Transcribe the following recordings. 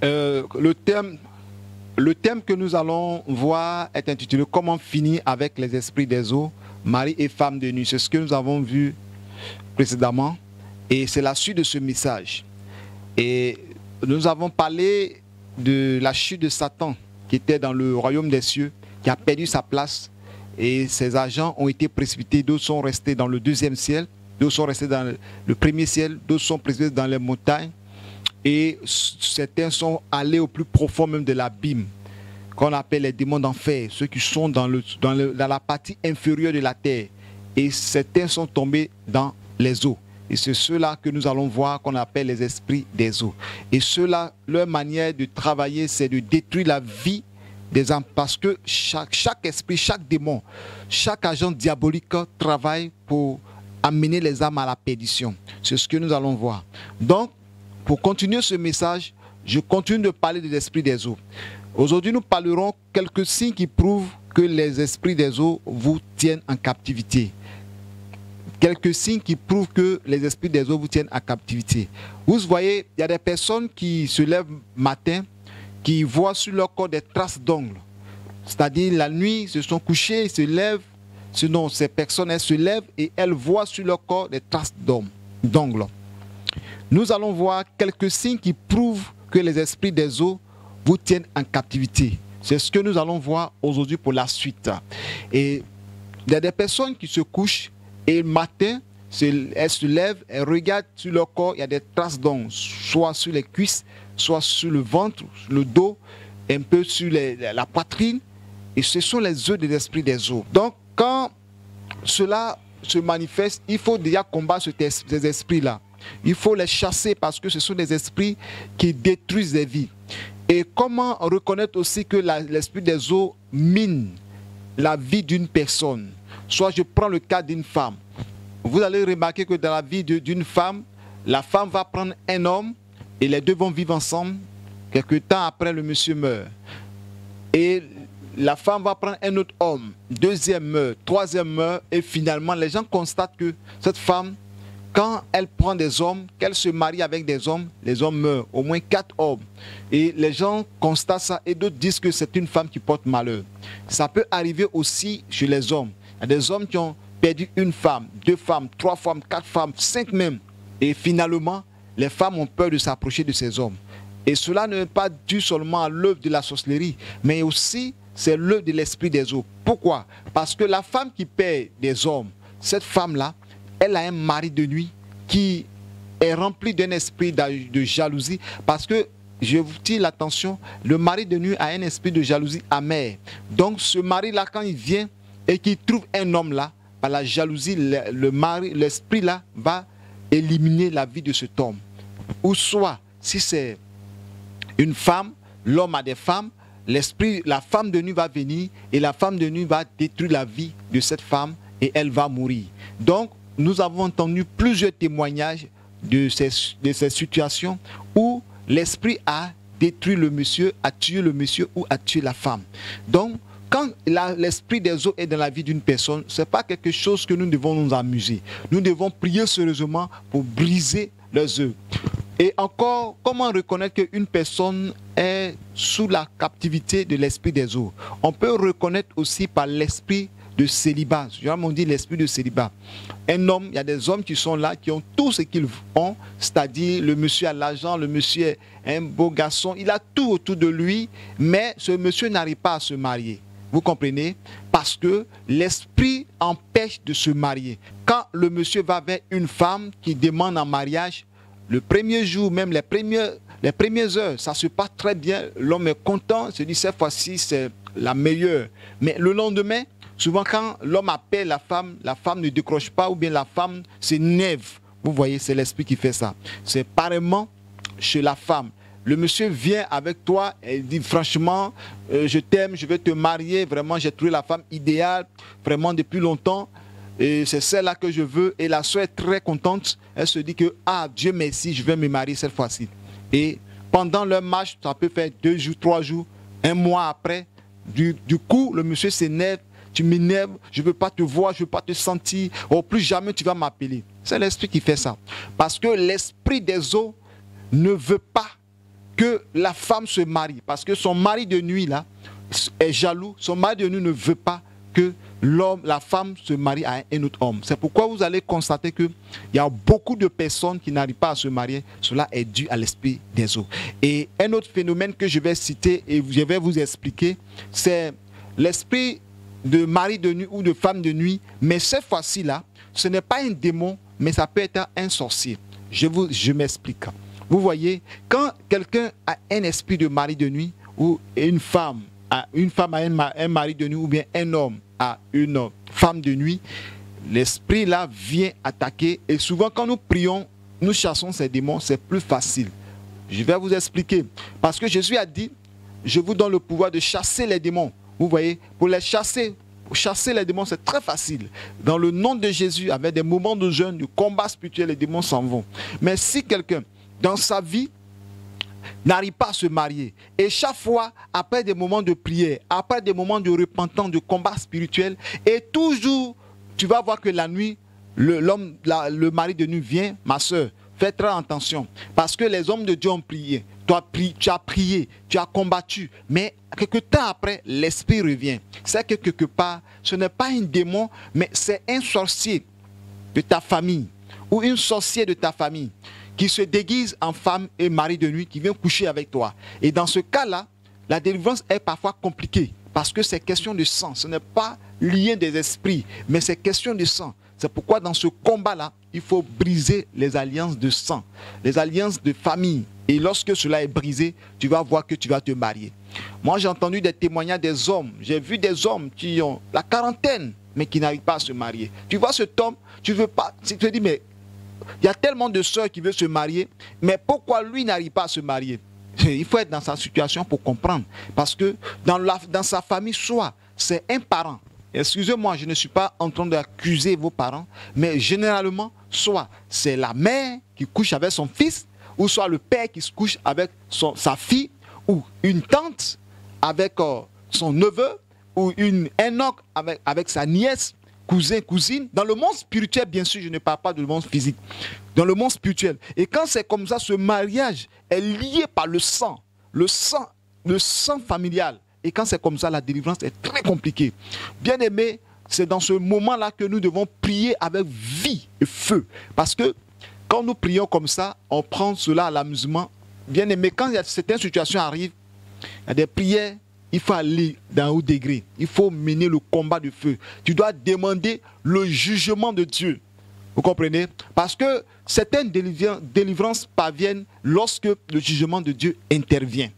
Le thème que nous allons voir est intitulé Comment finir avec les esprits des eaux, mari et femme de nuit. C'est ce que nous avons vu précédemment et c'est la suite de ce message. Et nous avons parlé de la chute de Satan qui était dans le royaume des cieux, qui a perdu sa place et ses agents ont été précipités. D'autres sont restés dans le deuxième ciel, d'autres sont restés dans le premier ciel, d'autres sont précipités dans les montagnes. Et certains sont allés au plus profond même de l'abîme, qu'on appelle les démons d'enfer, ceux qui sont dans la partie inférieure de la terre. Et certains sont tombés dans les eaux. Et c'est ceux-là que nous allons voir qu'on appelle les esprits des eaux. Et ceux-là, leur manière de travailler, c'est de détruire la vie des âmes. Parce que chaque esprit, chaque démon, chaque agent diabolique travaille pour amener les âmes à la perdition. C'est ce que nous allons voir. Donc, pour continuer ce message, je continue de parler de l'esprit des eaux. Aujourd'hui, nous parlerons quelques signes qui prouvent que les esprits des eaux vous tiennent en captivité. Quelques signes qui prouvent que les esprits des eaux vous tiennent en captivité. Vous voyez, il y a des personnes qui se lèvent matin, qui voient sur leur corps des traces d'ongles. C'est-à-dire, la nuit, ils se sont couchés, ils se lèvent. Sinon, ces personnes, elles se lèvent et elles voient sur leur corps des traces d'ongles. Nous allons voir quelques signes qui prouvent que les esprits des eaux vous tiennent en captivité. C'est ce que nous allons voir aujourd'hui pour la suite. Et il y a des personnes qui se couchent et le matin, elles se lèvent, elles regardent sur leur corps, il y a des traces d'ongles, soit sur les cuisses, soit sur le ventre, sur le dos, un peu sur la poitrine. Et ce sont les œufs des esprits des eaux. Donc, quand cela se manifeste, il faut déjà combattre ces esprits-là. Il faut les chasser parce que ce sont des esprits qui détruisent des vies. Et comment reconnaître aussi que l'esprit des eaux mine la vie d'une personne? Soit je prends le cas d'une femme. Vous allez remarquer que dans la vie d'une femme, la femme va prendre un homme et les deux vont vivre ensemble. Quelque temps après, le monsieur meurt. Et la femme va prendre un autre homme, deuxième meurt, troisième meurt, et finalement, les gens constatent que cette femme, quand elle prend des hommes, qu'elle se marie avec des hommes, les hommes meurent, au moins 4 hommes. Et les gens constatent ça et d'autres disent que c'est une femme qui porte malheur. Ça peut arriver aussi chez les hommes. Il y a des hommes qui ont perdu une femme, 2 femmes, 3 femmes, 4 femmes, 5 même. Et finalement, les femmes ont peur de s'approcher de ces hommes. Et cela n'est pas dû seulement à l'œuvre de la sorcellerie, mais aussi c'est l'œuvre de l'esprit des eaux. Pourquoi? Parce que la femme qui perd des hommes, cette femme-là, elle a un mari de nuit qui est rempli d'un esprit de jalousie parce que, je vous tire l'attention, le mari de nuit a un esprit de jalousie amère. Donc ce mari-là, quand il vient et qu'il trouve un homme là, par la jalousie, l'esprit là va éliminer la vie de cet homme. Ou soit, si c'est une femme, l'homme a des femmes, la femme de nuit va venir et la femme de nuit va détruire la vie de cette femme et elle va mourir. Donc, nous avons entendu plusieurs témoignages de ces situations où l'esprit a détruit le monsieur, a tué le monsieur ou a tué la femme. Donc, quand l'esprit des eaux est dans la vie d'une personne, ce n'est pas quelque chose que nous devons nous amuser. Nous devons prier sérieusement pour briser leurs œuvres. Et encore, comment reconnaître qu'une personne est sous la captivité de l'esprit des eaux? On peut reconnaître aussi par l'esprit de célibat. On dit l'esprit de célibat. Un homme, il y a des hommes qui sont là, qui ont tout ce qu'ils ont, c'est-à-dire le monsieur a l'argent, le monsieur est un beau garçon, il a tout autour de lui, mais ce monsieur n'arrive pas à se marier. Vous comprenez? Parce que l'esprit empêche de se marier. Quand le monsieur va vers une femme qui demande en mariage, le premier jour, même les premières heures, ça se passe très bien, l'homme est content, se dit cette fois-ci c'est la meilleure. Mais le lendemain, souvent quand l'homme appelle la femme ne décroche pas ou bien la femme s'énerve. Vous voyez, c'est l'esprit qui fait ça. C'est pareillement chez la femme. Le monsieur vient avec toi et dit franchement, je t'aime, je veux te marier, vraiment j'ai trouvé la femme idéale, vraiment depuis longtemps. Et c'est celle-là que je veux. Et la soeur est très contente. Elle se dit que, ah, Dieu merci, je vais me marier cette fois-ci. Et pendant leur marche, ça peut faire 2 jours, 3 jours, 1 mois après. Du coup, le monsieur s'énerve. Tu m'énerves, je ne veux pas te voir, je ne veux pas te sentir. Oh, plus jamais tu vas m'appeler. C'est l'esprit qui fait ça. Parce que l'esprit des eaux ne veut pas que la femme se marie, parce que son mari de nuit là est jaloux, son mari de nuit ne veut pas que la femme se marie à un autre homme. C'est pourquoi vous allez constater qu'il y a beaucoup de personnes qui n'arrivent pas à se marier. Cela est dû à l'esprit des eaux. Et un autre phénomène que je vais citer et je vais vous expliquer, c'est l'esprit de mari de nuit ou de femme de nuit. Mais cette fois-ci là, ce n'est pas un démon, mais ça peut être un sorcier. Je m'explique. Vous voyez, quand quelqu'un a un esprit de mari de nuit ou une femme a un mari de nuit ou bien un homme a une femme de nuit, l'esprit là vient attaquer et souvent quand nous prions, nous chassons ces démons, c'est plus facile. Je vais vous expliquer. Parce que Jésus a dit, je vous donne le pouvoir de chasser les démons. Vous voyez, pour les chasser les démons, c'est très facile. Dans le nom de Jésus, avec des moments de jeûne, de combat spirituel, les démons s'en vont. Mais si quelqu'un, dans sa vie, n'arrive pas à se marier, et chaque fois, après des moments de prière, après des moments de repentance, de combat spirituel, et toujours, tu vas voir que la nuit, le mari de nuit vient, ma soeur, fais très attention, parce que les hommes de Dieu ont prié. Tu as prié, tu as combattu, mais quelque temps après, l'esprit revient. C'est que quelque part, ce n'est pas un démon, mais c'est un sorcier de ta famille, ou une sorcière de ta famille, qui se déguise en femme et mari de nuit, qui vient coucher avec toi. Et dans ce cas-là, la délivrance est parfois compliquée, parce que c'est question de sang. Ce n'est pas lien des esprits, mais c'est question de sang. C'est pourquoi dans ce combat-là, il faut briser les alliances de sang, les alliances de famille. Et lorsque cela est brisé, tu vas voir que tu vas te marier. Moi, j'ai entendu des témoignages des hommes. J'ai vu des hommes qui ont la quarantaine, mais qui n'arrivent pas à se marier. Tu vois cet homme, tu veux pas, tu te dis, mais il y a tellement de sœurs qui veulent se marier, mais pourquoi lui n'arrive pas à se marier? Il faut être dans sa situation pour comprendre. Parce que dans sa famille, soit c'est un parent. Excusez-moi, je ne suis pas en train d'accuser vos parents, mais généralement, soit c'est la mère qui couche avec son fils, ou soit le père qui se couche avec sa fille, ou une tante avec son neveu, ou un oncle avec sa nièce, cousin, cousine. Dans le monde spirituel, bien sûr, je ne parle pas du monde physique. Dans le monde spirituel. Et quand c'est comme ça, ce mariage est lié par le sang familial. Et quand c'est comme ça, la délivrance est très compliquée. Bien aimé, c'est dans ce moment-là que nous devons prier avec vie et feu. Parce que quand nous prions comme ça, on prend cela à l'amusement. Bien aimé, quand certaines situations arrivent, il y a des prières, il faut aller d'un haut degré. Il faut mener le combat de feu. Tu dois demander le jugement de Dieu. Vous comprenez? Parce que certaines délivrances parviennent lorsque le jugement de Dieu intervient.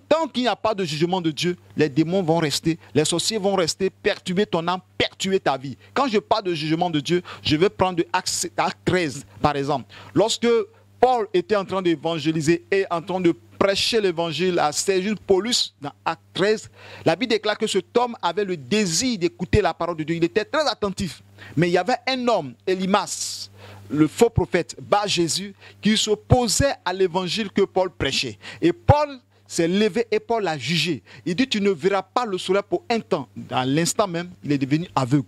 Tant qu'il n'y a pas de jugement de Dieu, les démons vont rester, les sorciers vont rester, perturber ton âme, perturber ta vie. Quand je parle de jugement de Dieu, je vais prendre Acte 13, par exemple. Lorsque Paul était en train d'évangéliser et en train de prêcher l'évangile à Sergius Paulus, dans Acte 13, la Bible déclare que cet homme avait le désir d'écouter la parole de Dieu. Il était très attentif. Mais il y avait un homme, Élymas, le faux prophète, Bar-Jésus, qui s'opposait à l'évangile que Paul prêchait. Et Paul s'est levé et Paul l'a jugé. Il dit, tu ne verras pas le soleil pour un temps. Dans l'instant même, il est devenu aveugle.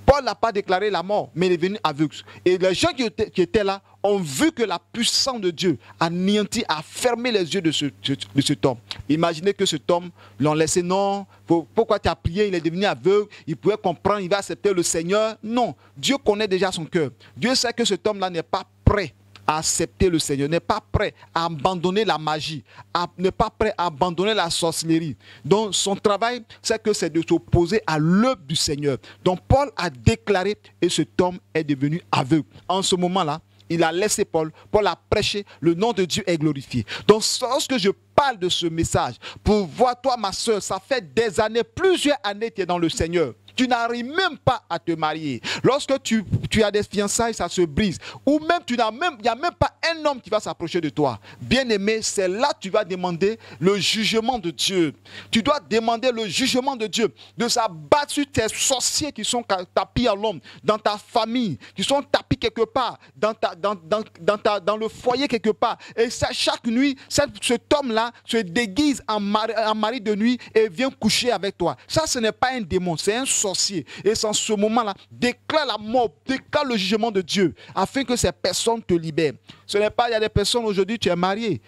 Paul n'a pas déclaré la mort, mais il est devenu aveugle. Et les gens qui étaient là ont vu que la puissance de Dieu a anéanti, a fermé les yeux de cet homme. Imaginez que cet homme l'ont laissé, non, pourquoi tu as prié, il est devenu aveugle, il pouvait comprendre, il va accepter le Seigneur. Non, Dieu connaît déjà son cœur. Dieu sait que cet homme-là n'est pas prêt à accepter le Seigneur, n'est pas prêt à abandonner la magie, n'est pas prêt à abandonner la sorcellerie. Donc son travail, c'est de s'opposer à l'œuvre du Seigneur. Donc Paul a déclaré et cet homme est devenu aveugle. En ce moment-là, il a laissé Paul a prêché, le nom de Dieu est glorifié. Donc lorsque je parle de ce message, pour voir toi ma soeur, ça fait des années, plusieurs années que tu es dans le Seigneur. Tu n'arrives même pas à te marier. Lorsque tu as des fiançailles, ça se brise. Ou même, il n'y a même pas un homme qui va s'approcher de toi. Bien-aimé, c'est là que tu vas demander le jugement de Dieu. Tu dois demander le jugement de Dieu, de s'abattre sur tes sorciers qui sont tapis à l'ombre, dans ta famille, qui sont tapis quelque part, dans le foyer quelque part. Et ça, chaque nuit, cet homme-là se déguise en mari de nuit et vient coucher avec toi. Ça, ce n'est pas un démon, c'est un sorcier. Et c'est en ce moment-là, déclare la mort, déclare le jugement de Dieu, afin que ces personnes te libèrent. Ce n'est pas, il y a des personnes aujourd'hui, tu es marié.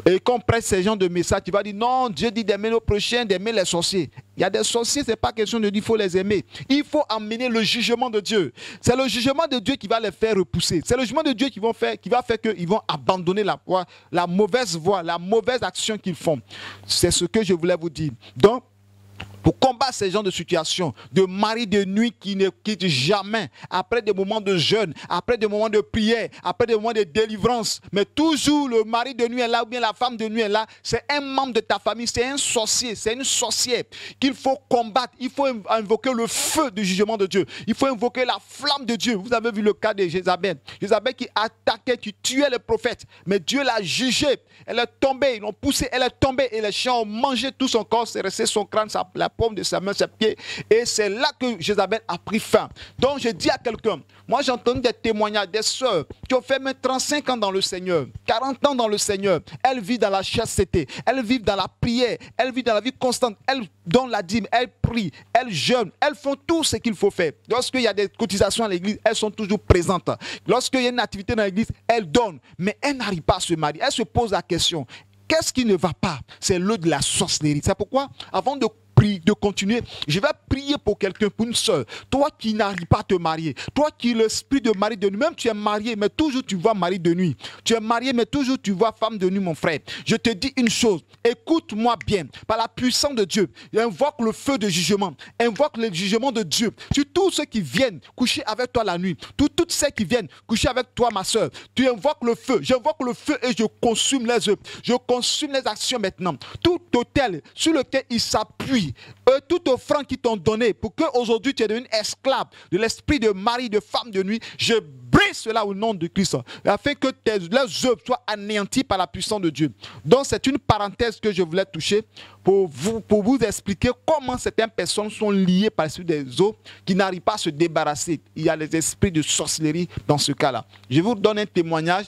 Et quand on prête ces gens de messages, tu vas dire non, Dieu dit d'aimer nos prochains, d'aimer les sorciers. Il y a des sorciers, ce n'est pas question de dire qu'il faut les aimer. Il faut amener le jugement de Dieu. C'est le jugement de Dieu qui va les faire repousser. C'est le jugement de Dieu qui va faire qu'ils vont abandonner la mauvaise voie, la mauvaise action qu'ils font. C'est ce que je voulais vous dire. Donc, pour combattre ces genres de situations, de mari de nuit qui ne quitte jamais, après des moments de jeûne, après des moments de prière, après des moments de délivrance, mais toujours le mari de nuit est là ou bien la femme de nuit est là, c'est un membre de ta famille, c'est un sorcier, c'est une sorcière qu'il faut combattre. Il faut invoquer le feu du jugement de Dieu. Il faut invoquer la flamme de Dieu. Vous avez vu le cas de Jézabel. Jézabel qui attaquait, qui tuait les prophètes, mais Dieu l'a jugée. Elle est tombée, ils l'ont poussée, elle est tombée et les chiens ont mangé tout son corps, c'est resté son crâne, la paume de sa main, ses pieds, et c'est là que Jézabel a pris fin. Donc je dis à quelqu'un, moi j'ai entendu des témoignages des sœurs qui ont fait même 35 ans dans le Seigneur, 40 ans dans le Seigneur, elles vivent dans la chasteté, elles vivent dans la prière, elles vivent dans la vie constante, elles donnent la dîme, elles prient, elles jeûnent, elles font tout ce qu'il faut faire. Lorsqu'il y a des cotisations à l'église, elles sont toujours présentes. Lorsqu'il y a une activité dans l'église, elles donnent, mais elles n'arrivent pas à se marier. Elles se posent la question, qu'est-ce qui ne va pas? C'est le de la sorcellerie. C'est pourquoi, avant de continuer, je vais prier pour quelqu'un, pour une soeur. Toi qui n'arrives pas à te marier, toi qui l'esprit de mari de nuit, même tu es marié, mais toujours tu vois mari de nuit. Tu es marié, mais toujours tu vois femme de nuit, mon frère. Je te dis une chose, écoute-moi bien, par la puissance de Dieu, invoque le feu de jugement, invoque le jugement de Dieu sur tous ceux qui viennent coucher avec toi la nuit, toutes celles qui viennent coucher avec toi, ma soeur. Tu invoques le feu, j'invoque le feu et je consume les œuvres, je consume les actions maintenant. Tout autel sur lequel il s'appuie, tout offrande qu'ils t'ont donné pour qu'aujourd'hui tu es devenu esclave de l'esprit de mari, de femme de nuit, je brise cela au nom de Christ, afin que leurs œuvres soient anéanties par la puissance de Dieu. Donc c'est une parenthèse que je voulais toucher pour vous expliquer comment certaines personnes sont liées par l'esprit des eaux qui n'arrivent pas à se débarrasser. Il y a les esprits de sorcellerie dans ce cas-là. Je vous donne un témoignage.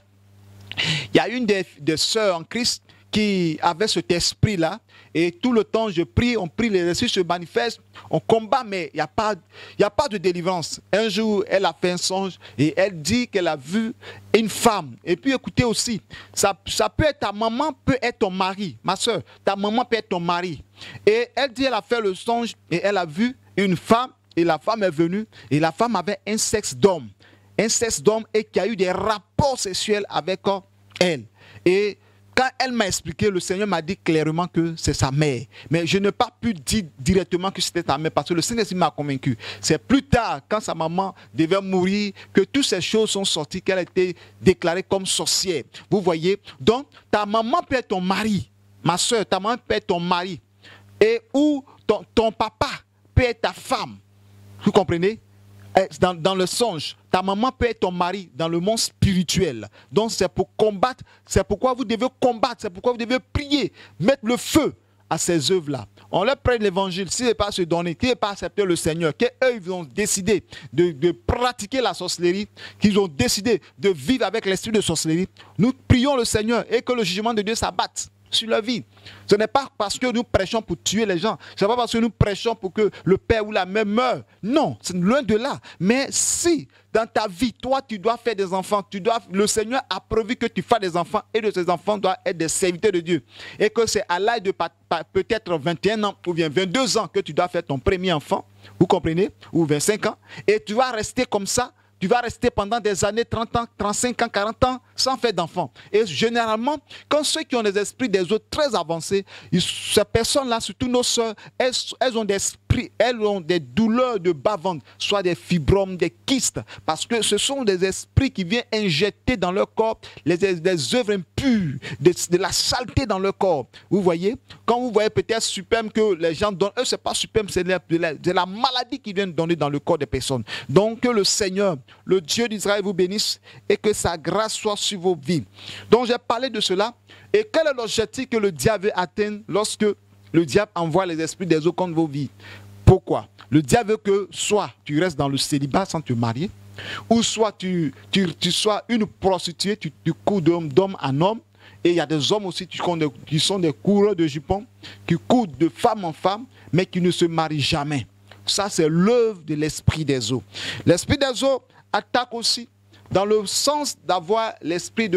Il y a une des sœurs en Christ qui avait cet esprit-là, et tout le temps je prie, on prie, les esprits se manifestent, on combat, mais il n'y a pas de délivrance. Un jour, elle a fait un songe et elle dit qu'elle a vu une femme. Et puis écoutez aussi, ça peut être ta maman, peut être ton mari, ma soeur, ta maman peut être ton mari. Et elle dit, elle a fait le songe et elle a vu une femme, et la femme est venue, et la femme avait un sexe d'homme, et qui a eu des rapports sexuels avec elle. Et quand elle m'a expliqué, le Seigneur m'a dit clairement que c'est sa mère. Mais je n'ai pas pu dire directement que c'était sa mère parce que le Seigneur m'a convaincu. C'est plus tard, quand sa maman devait mourir, que toutes ces choses sont sorties, qu'elle a été déclarée comme sorcière. Vous voyez? Donc, ta maman peut être ton mari. Ma soeur, ta maman peut être ton mari. Ou ton papa peut être ta femme. Vous comprenez? Dans le songe, ta maman peut être ton mari dans le monde spirituel. Donc c'est pour combattre, c'est pourquoi vous devez combattre, c'est pourquoi vous devez prier, mettre le feu à ces œuvres-là. On leur prête l'évangile, s'ils n'est pas se donner, qu'ils n'aient pas accepté le Seigneur, qu'eux ils ont décidé de pratiquer la sorcellerie, qu'ils ont décidé de vivre avec l'esprit de sorcellerie, nous prions le Seigneur et que le jugement de Dieu s'abatte sur leur vie. Ce n'est pas parce que nous prêchons pour tuer les gens. Ce n'est pas parce que nous prêchons pour que le père ou la mère meure. Non, c'est loin de là. Mais si dans ta vie, toi, tu dois faire des enfants, le Seigneur a prévu que tu fasses des enfants et que ces enfants doivent être des serviteurs de Dieu. Et que c'est à l'âge de peut-être 21 ans ou bien 22 ans que tu dois faire ton premier enfant. Vous comprenez? Ou 25 ans. Et tu vas rester comme ça. Tu vas rester pendant des années, 30 ans, 35 ans, 40 ans, sans faire d'enfants. Et généralement, quand ceux qui ont des esprits des autres très avancés, ces personnes-là, surtout nos soeurs, elles ont des douleurs de bas-ventre, soit des fibromes, des kystes, parce que ce sont des esprits qui viennent injecter dans leur corps des œuvres impures, de la saleté dans leur corps. Vous voyez? Quand vous voyez peut-être sperme que les gens donnent, eux, ce n'est pas sperme, c'est de la maladie qui vient donner dans le corps des personnes. Donc, que le Seigneur, le Dieu d'Israël vous bénisse et que sa grâce soit sur vos vies. Donc j'ai parlé de cela. Et quel est l'objectif que le diable veut atteindre lorsque le diable envoie les esprits des eaux contre vos vies? Pourquoi? Le diable veut que soit tu restes dans le célibat sans te marier, ou soit tu sois une prostituée, tu cours d'homme en homme. Et il y a des hommes aussi qui sont des coureurs de jupons, qui courent de femme en femme, mais qui ne se marient jamais. Ça, c'est l'œuvre de l'esprit des eaux. L'esprit des eaux attaque aussi dans le sens d'avoir l'esprit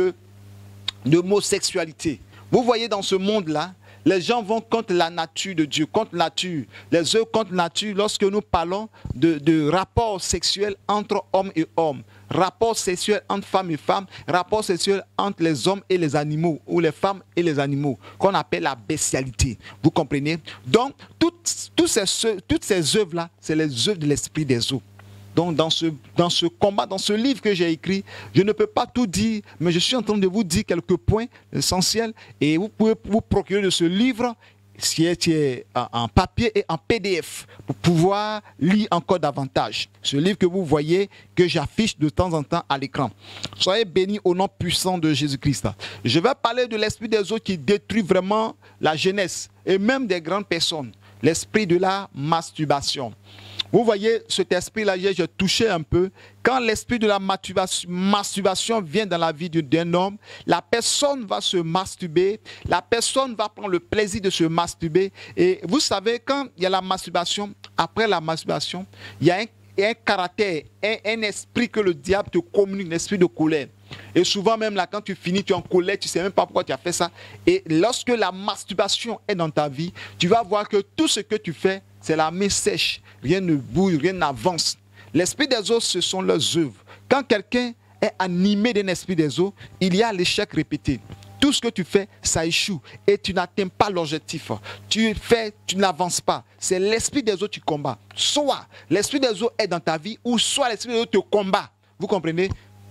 d'homosexualité. Vous voyez dans ce monde-là, les gens vont contre la nature de Dieu, contre la nature, les œuvres contre la nature lorsque nous parlons de rapports sexuels entre hommes et hommes, rapports sexuels entre femmes et femmes, rapports sexuels entre les hommes et les animaux, ou les femmes et les animaux, qu'on appelle la bestialité. Vous comprenez? Donc, toutes ces œuvres-là, c'est les œuvres de l'esprit des eaux. Donc, dans ce combat, dans ce livre que j'ai écrit, je ne peux pas tout dire, mais je suis en train de vous dire quelques points essentiels et vous pouvez vous procurer de ce livre qui est en papier et en PDF pour pouvoir lire encore davantage. Ce livre que vous voyez, que j'affiche de temps en temps à l'écran. Soyez bénis au nom puissant de Jésus-Christ. Je vais parler de l'esprit des eaux qui détruit vraiment la jeunesse et même des grandes personnes. L'esprit de la masturbation. Vous voyez, cet esprit-là, j'ai touché un peu. Quand l'esprit de la masturbation vient dans la vie d'un homme, la personne va se masturber, la personne va prendre le plaisir de se masturber. Et vous savez, quand il y a la masturbation, après la masturbation, il y a un caractère, un esprit que le diable te communique, un esprit de colère. Et souvent même là, quand tu finis, tu es en colère, tu ne sais même pas pourquoi tu as fait ça. Et lorsque la masturbation est dans ta vie, tu vas voir que tout ce que tu fais, c'est la main sèche. Rien ne bouge, rien n'avance. L'esprit des eaux, ce sont leurs œuvres. Quand quelqu'un est animé d'un esprit des eaux, il y a l'échec répété. Tout ce que tu fais, ça échoue. Et tu n'atteins pas l'objectif. Tu n'avances pas. C'est l'esprit des eaux que tu combats. Soit l'esprit des eaux est dans ta vie, ou soit l'esprit des eaux te combat. Vous comprenez?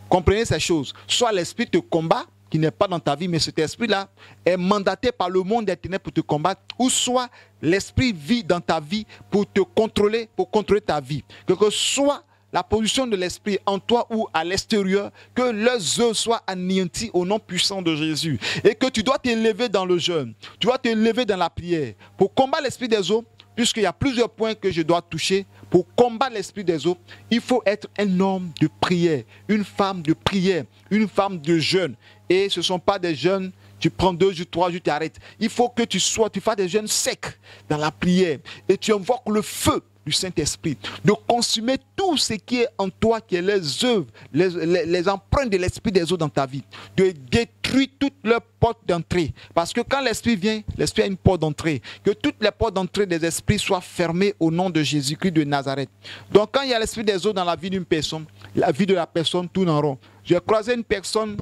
Comprenez ces choses. Soit l'esprit te combat, qui n'est pas dans ta vie, mais cet esprit-là est mandaté par le monde des ténèbres pour te combattre, ou soit l'esprit vit dans ta vie pour te contrôler, pour contrôler ta vie. Que soit la position de l'esprit en toi ou à l'extérieur, que leurs œuvres soient anéanties au nom puissant de Jésus. Et que tu dois t'élever dans le jeûne, tu dois t'élever dans la prière. Pour combattre l'esprit des eaux, puisqu'il y a plusieurs points que je dois toucher, pour combattre l'esprit des eaux, il faut être un homme de prière, une femme de prière, une femme de jeûne. Et ce ne sont pas des jeûnes, tu prends 2 jours, 3 jours, tu arrêtes. Il faut que tu fasses des jeûnes secs dans la prière. Et tu invoques le feu du Saint-Esprit, de consumer tout ce qui est en toi, qui est les œuvres, les empreintes de l'esprit des eaux dans ta vie, de détruire toutes leurs portes d'entrée. Parce que quand l'esprit vient, l'esprit a une porte d'entrée. Que toutes les portes d'entrée des esprits soient fermées au nom de Jésus-Christ de Nazareth. Donc quand il y a l'esprit des eaux dans la vie d'une personne, la vie de la personne tourne en rond. J'ai croisé une personne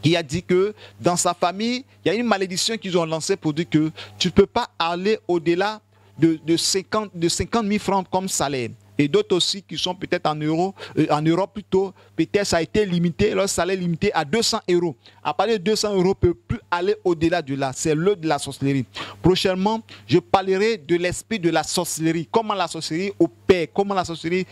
qui a dit que dans sa famille, il y a une malédiction qu'ils ont lancée pour dire que tu ne peux pas aller au-delà de 50 000 francs comme salaire. Et d'autres aussi qui sont peut-être en euros, en Europe plutôt, peut-être ça a été limité, leur salaire limité à 200 euros. À partir de 200 euros, on ne peut plus aller au-delà de là. C'est l'œuvre de la sorcellerie. Prochainement, je parlerai de l'esprit de la sorcellerie. Comment la sorcellerie opère, comment la sorcellerie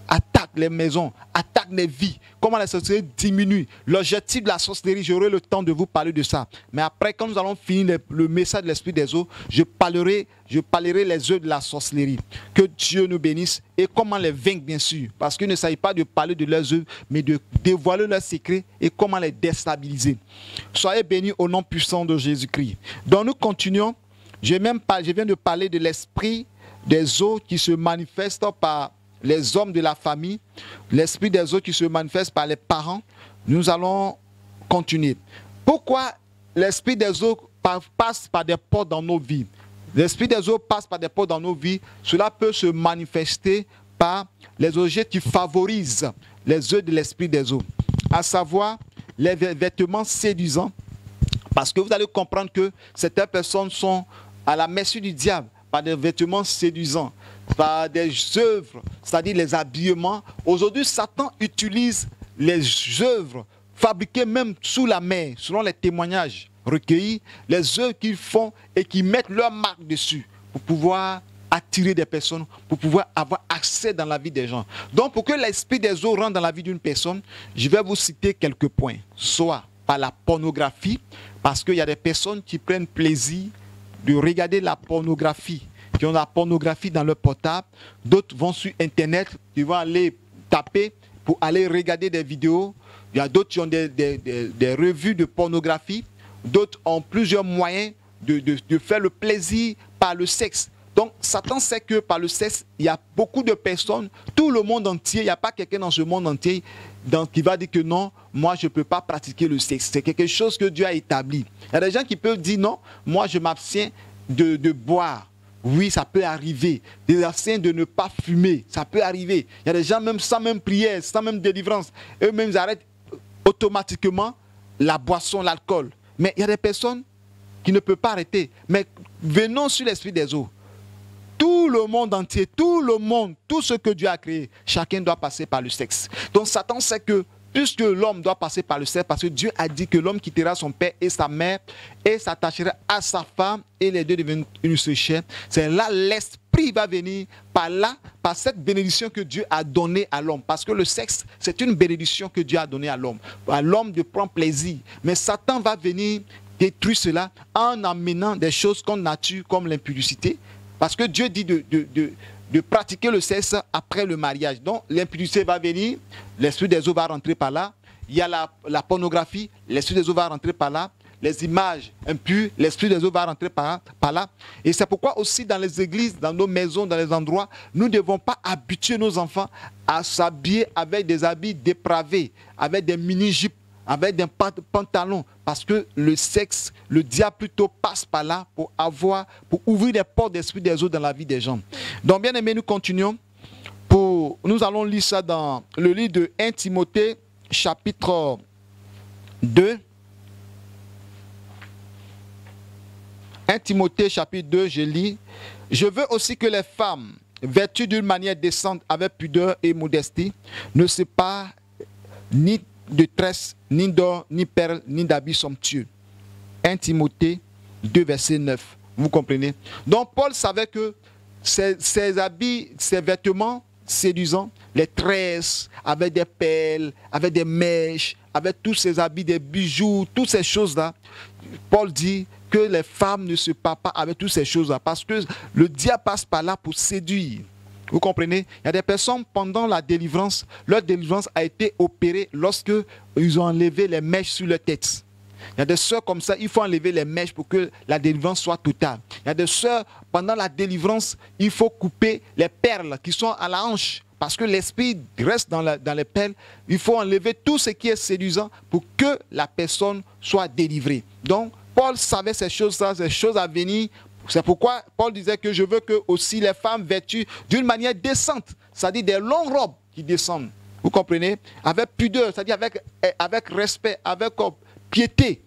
attaque les maisons, attaque les vies, comment la sorcellerie diminue. L'objectif de la sorcellerie, j'aurai le temps de vous parler de ça. Mais après, quand nous allons finir le message de l'esprit des eaux, je parlerai les œuvres de la sorcellerie. Que Dieu nous bénisse et comment les vaincre, bien sûr. Parce qu'il ne s'agit pas de parler de leurs œuvres, mais de dévoiler leurs secrets et comment les déstabiliser. Soyez bénis au nom puissant de Jésus-Christ. Donc nous continuons. Je viens de parler de l'esprit des eaux qui se manifeste par les hommes de la famille, l'esprit des eaux qui se manifeste par les parents. Nous allons continuer. Pourquoi l'esprit des eaux passe par des portes dans nos vies? L'esprit des eaux passe par des portes dans nos vies. Cela peut se manifester par les objets qui favorisent les œuvres de l'esprit des eaux, à savoir les vêtements séduisants. Parce que vous allez comprendre que certaines personnes sont à la merci du diable par des vêtements séduisants, par des œuvres, c'est-à-dire les habillements. Aujourd'hui, Satan utilise les œuvres fabriquées même sous la mer, selon les témoignages recueillis, les œuvres qu'ils font et qui mettent leur marque dessus pour pouvoir attirer des personnes, pour pouvoir avoir accès dans la vie des gens. Donc, pour que l'esprit des eaux rentre dans la vie d'une personne, je vais vous citer quelques points. Soit par la pornographie, parce qu'il y a des personnes qui prennent plaisir de regarder la pornographie, qui ont la pornographie dans leur portable. D'autres vont sur Internet, ils vont aller taper pour aller regarder des vidéos. Il y a d'autres qui ont des revues de pornographie. D'autres ont plusieurs moyens de faire le plaisir par le sexe, Donc, Satan sait que par le sexe, il y a beaucoup de personnes, tout le monde entier, il n'y a pas quelqu'un dans ce monde entier qui va dire que non, moi je ne peux pas pratiquer le sexe. C'est quelque chose que Dieu a établi. Il y a des gens qui peuvent dire non, moi je m'abstiens de boire. Oui, ça peut arriver. Des abstiens de ne pas fumer, ça peut arriver. Il y a des gens même sans même prière, sans même délivrance, eux-mêmes ils arrêtent automatiquement la boisson, l'alcool. Mais il y a des personnes qui ne peuvent pas arrêter. Mais venons sur l'esprit des eaux. Tout le monde entier, tout le monde, tout ce que Dieu a créé, chacun doit passer par le sexe. Donc Satan sait que puisque l'homme doit passer par le sexe, parce que Dieu a dit que l'homme quittera son père et sa mère et s'attachera à sa femme et les deux deviennent une seule chair. C'est là l'esprit va venir par là, par cette bénédiction que Dieu a donnée à l'homme. Parce que le sexe, c'est une bénédiction que Dieu a donnée à l'homme. À l'homme de prendre plaisir. Mais Satan va venir détruire cela en amenant des choses comme nature, comme l'impudicité. Parce que Dieu dit de pratiquer le sexe après le mariage. Donc l'impudicité va venir, l'esprit des eaux va rentrer par là. Il y a la pornographie, l'esprit des eaux va rentrer par là. Les images impures, l'esprit des eaux va rentrer par là. Et c'est pourquoi aussi dans les églises, dans nos maisons, dans les endroits, nous ne devons pas habituer nos enfants à s'habiller avec des habits dépravés, avec des mini-jupes, avec des pantalons, parce que le sexe, le diable plutôt passe par là pour ouvrir les portes d'esprit des eaux dans la vie des gens. Donc bien aimés, nous continuons. Nous allons lire ça dans le livre de 1 Timothée, chapitre 2. 1 Timothée, chapitre 2, je lis. Je veux aussi que les femmes, vêtues d'une manière décente, avec pudeur et modestie, ne se séparent ni de tresse, ni d'or, ni perles, ni d'habits somptueux. 1 Timothée 2, verset 9. Vous comprenez? Donc Paul savait que ces habits, ces vêtements séduisants, les tresses, avec des perles, avec des mèches, avec tous ces habits, des bijoux, toutes ces choses-là, Paul dit que les femmes ne se parent pas avec toutes ces choses-là, parce que le diable passe par là pour séduire. Vous comprenez? Il y a des personnes, pendant la délivrance, leur délivrance a été opérée lorsque ils ont enlevé les mèches sur leur tête. Il y a des sœurs comme ça, il faut enlever les mèches pour que la délivrance soit totale. Il y a des sœurs, pendant la délivrance, il faut couper les perles qui sont à la hanche. Parce que l'esprit reste dans les perles. Il faut enlever tout ce qui est séduisant pour que la personne soit délivrée. Donc, Paul savait ces choses-là, ces choses à venir. C'est pourquoi Paul disait que je veux que aussi les femmes vêtues d'une manière décente, c'est-à-dire des longues robes qui descendent. Vous comprenez? Avec pudeur, c'est-à-dire avec respect, avec piété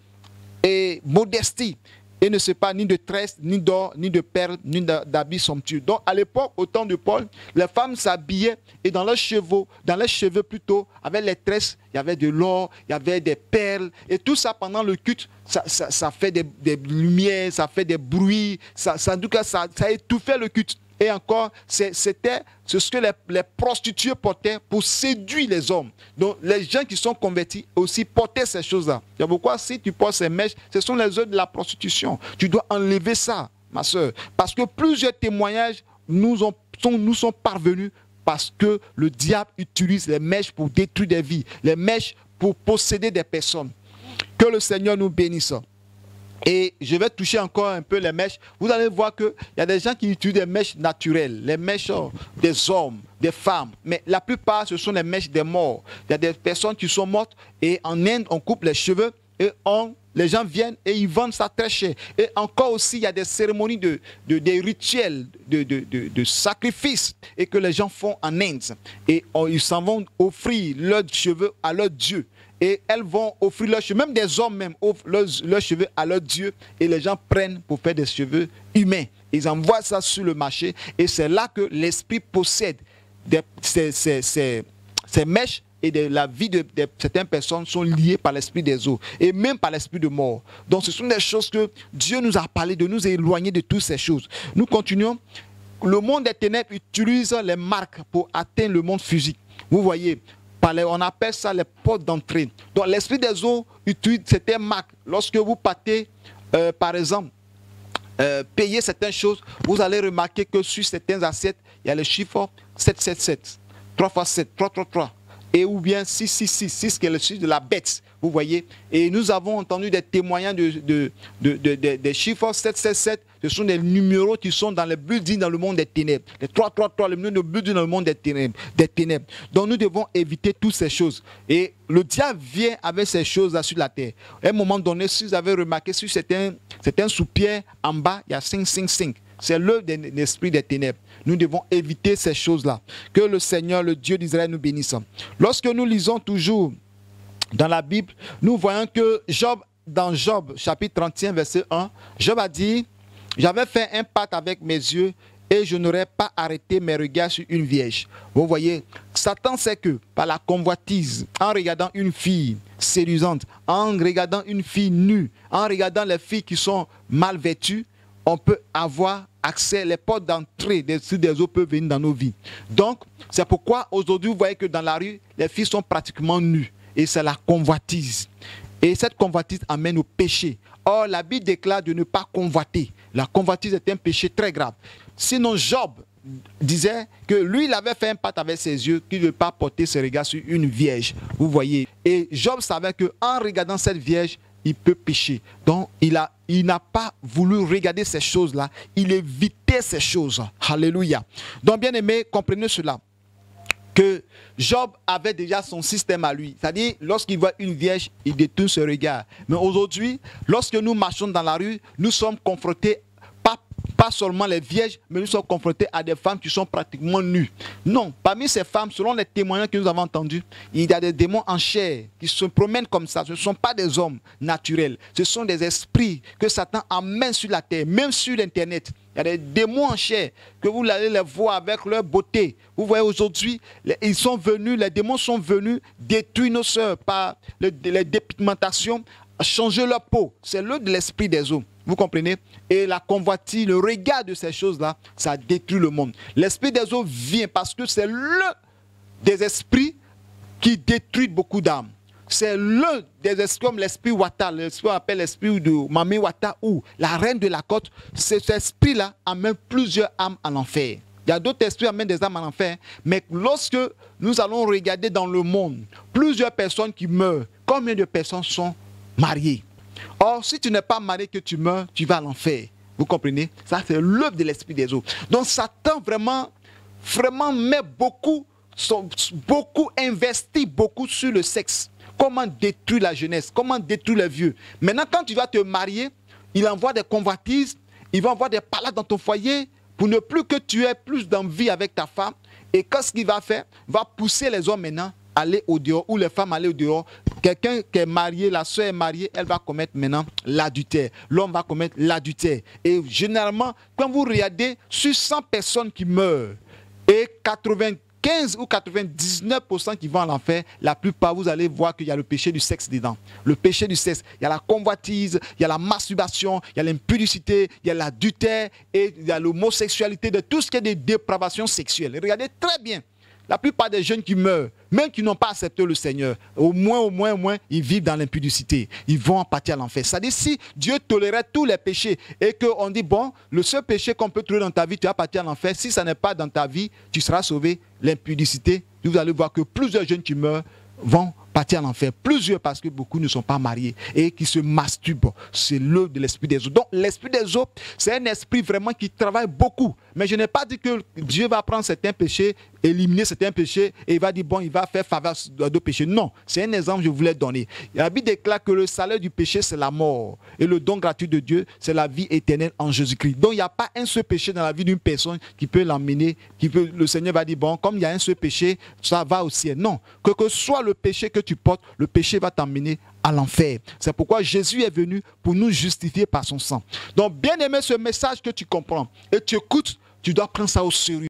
et modestie. Et ne se pas ni de tresses, ni d'or, ni de perles, ni d'habits somptueux. Donc à l'époque, au temps de Paul, les femmes s'habillaient et dans leurs cheveux plutôt, avec les tresses, il y avait de l'or, il y avait des perles. Et tout ça pendant le culte, ça fait des lumières, ça fait des bruits, en tout cas, ça étouffait le culte. Et encore, c'est ce que les prostituées portaient pour séduire les hommes. Donc, les gens qui sont convertis aussi portaient ces choses-là. C'est pourquoi si tu portes ces mèches, ce sont les œuvres de la prostitution. Tu dois enlever ça, ma soeur. Parce que plusieurs témoignages nous sont parvenus parce que le diable utilise les mèches pour détruire des vies, les mèches pour posséder des personnes. Que le Seigneur nous bénisse. Et je vais toucher encore un peu les mèches. Vous allez voir qu'il y a des gens qui utilisent des mèches naturelles, les mèches des hommes, des femmes. Mais la plupart, ce sont les mèches des morts. Il y a des personnes qui sont mortes et en Inde, on coupe les cheveux et les gens viennent et ils vendent ça très cher. Et encore aussi, il y a des cérémonies, des rituels de sacrifice et que les gens font en Inde. Et ils s'en vont offrir leurs cheveux à leur Dieu. Et elles vont offrir leurs cheveux, même des hommes même offrent leurs cheveux à leur Dieu et les gens prennent pour faire des cheveux humains. Ils envoient ça sur le marché et c'est là que l'esprit possède ces mèches et la vie de certaines personnes sont liées par l'esprit des eaux et même par l'esprit de mort. Donc ce sont des choses que Dieu nous a parlé de nous éloigner de toutes ces choses. Nous continuons. Le monde des ténèbres utilise les marques pour atteindre le monde physique. Vous voyez, on appelle ça les portes d'entrée. Donc l'esprit des eaux utilise certaines marques. Lorsque vous partez, par exemple, payer certaines choses, vous allez remarquer que sur certaines assiettes, il y a le chiffre 777, 3 x 7, 3, 3, 3. et ou bien 666, qui est le chiffre de la bête, vous voyez. Et nous avons entendu des témoignages des chiffres 777, ce sont des numéros qui sont dans les buildings dans le monde des ténèbres. Les 333, le numéro de buildings dans le monde des ténèbres. Donc nous devons éviter toutes ces choses. Et le diable vient avec ces choses-là sur la terre. À un moment donné, si vous avez remarqué, sur certains sous-pierres en bas, il y a 555. C'est l'œuvre de l'esprit des ténèbres. Nous devons éviter ces choses-là. Que le Seigneur, le Dieu d'Israël, nous bénisse. Lorsque nous lisons toujours dans la Bible, nous voyons que Job, dans Job, chapitre 31, verset 1, Job a dit, « J'avais fait un pacte avec mes yeux et je n'aurais pas arrêté mes regards sur une vierge. » Vous voyez, Satan sait que par la convoitise, en regardant une fille séduisante, en regardant une fille nue, en regardant les filles qui sont mal vêtues, on peut avoir accès, les portes d'entrée des eaux peuvent venir dans nos vies. Donc, c'est pourquoi aujourd'hui, vous voyez que dans la rue, les filles sont pratiquement nues. Et c'est la convoitise. Et cette convoitise amène au péché. Or, la Bible déclare de ne pas convoiter. La convoitise est un péché très grave. Sinon, Job disait que lui, il avait fait un pacte avec ses yeux qu'il ne veut pas porter ses regards sur une vierge. Vous voyez. Et Job savait qu'en regardant cette vierge, il peut pécher. Donc, il n'a pas voulu regarder ces choses-là. Il évitait ces choses. Alléluia. Donc, bien aimé, comprenez cela. Que Job avait déjà son système à lui. C'est-à-dire, lorsqu'il voit une vierge, il détourne ce regard. Mais aujourd'hui, lorsque nous marchons dans la rue, nous sommes confrontés pas seulement les vierges, mais nous sommes confrontés à des femmes qui sont pratiquement nues. Non, parmi ces femmes, selon les témoignages que nous avons entendus, il y a des démons en chair qui se promènent comme ça. Ce ne sont pas des hommes naturels. Ce sont des esprits que Satan amène sur la terre, même sur l'Internet. Il y a des démons en chair que vous allez les voir avec leur beauté. Vous voyez aujourd'hui, les démons sont venus détruire nos sœurs par les dépigmentations, changer leur peau. C'est l'œuvre de l'esprit des eaux. Vous comprenez? Et la convoitise, le regard de ces choses-là, ça détruit le monde. L'esprit des eaux vient parce que c'est l'un des esprits qui détruit beaucoup d'âmes. C'est l'un des esprits comme l'esprit Wata, l'esprit qu'on appelle l'esprit de Mami Wata ou la reine de la côte. Cet esprit-là amène plusieurs âmes à l'enfer. Il y a d'autres esprits qui amènent des âmes à l'enfer. Mais lorsque nous allons regarder dans le monde, plusieurs personnes qui meurent, combien de personnes sont mariées? Or, si tu n'es pas marié que tu meurs, tu vas à l'enfer. Vous comprenez? Ça, c'est l'œuvre de l'esprit des eaux. Donc, Satan vraiment met beaucoup investit beaucoup sur le sexe. Comment détruire la jeunesse? Comment détruire les vieux? Maintenant, quand tu vas te marier, il envoie des convoitises, il va envoyer des palades dans ton foyer pour ne plus que tu aies plus d'envie avec ta femme. Et qu'est-ce qu'il va faire? Il va pousser les hommes maintenant à aller au dehors, ou les femmes à aller au dehors. Quelqu'un qui est marié, la soeur est mariée, elle va commettre maintenant l'adultère. L'homme va commettre l'adultère. Et généralement, quand vous regardez, sur 100 personnes qui meurent, et 95 ou 99% qui vont à l'enfer, la plupart, vous allez voir qu'il y a le péché du sexe dedans. Le péché du sexe, il y a la convoitise, il y a la masturbation, il y a l'impudicité, il y a l'adultère, et il y a l'homosexualité, de tout ce qui est des dépravations sexuelles. Regardez très bien. La plupart des jeunes qui meurent, même qui n'ont pas accepté le Seigneur, au moins, ils vivent dans l'impudicité. Ils vont en partir à l'enfer. C'est-à-dire, si Dieu tolérait tous les péchés et qu'on dit, bon, le seul péché qu'on peut trouver dans ta vie, tu vas partir à l'enfer. Si ça n'est pas dans ta vie, tu seras sauvé. L'impudicité, vous allez voir que plusieurs jeunes qui meurent vont partir à l'enfer. Plusieurs parce que beaucoup ne sont pas mariés et qui se masturbent. C'est l'œuvre de l'esprit des eaux. Donc l'esprit des eaux, c'est un esprit vraiment qui travaille beaucoup. Mais je n'ai pas dit que Dieu va prendre certains péchés, éliminer certains péchés et il va dire bon, il va faire faveur à d'autres péchés. Non, c'est un exemple que je voulais donner. La Bible déclare que le salaire du péché, c'est la mort. Et le don gratuit de Dieu, c'est la vie éternelle en Jésus-Christ. Donc il n'y a pas un seul péché dans la vie d'une personne qui peut l'emmener, le Seigneur va dire bon, comme il y a un seul péché, ça va au ciel. Non, que soit le péché que tu portes, le péché va t'emmener à l'enfer. C'est pourquoi Jésus est venu pour nous justifier par son sang. Donc bien aimé, ce message que tu comprends et tu écoutes, tu dois prendre ça au sérieux.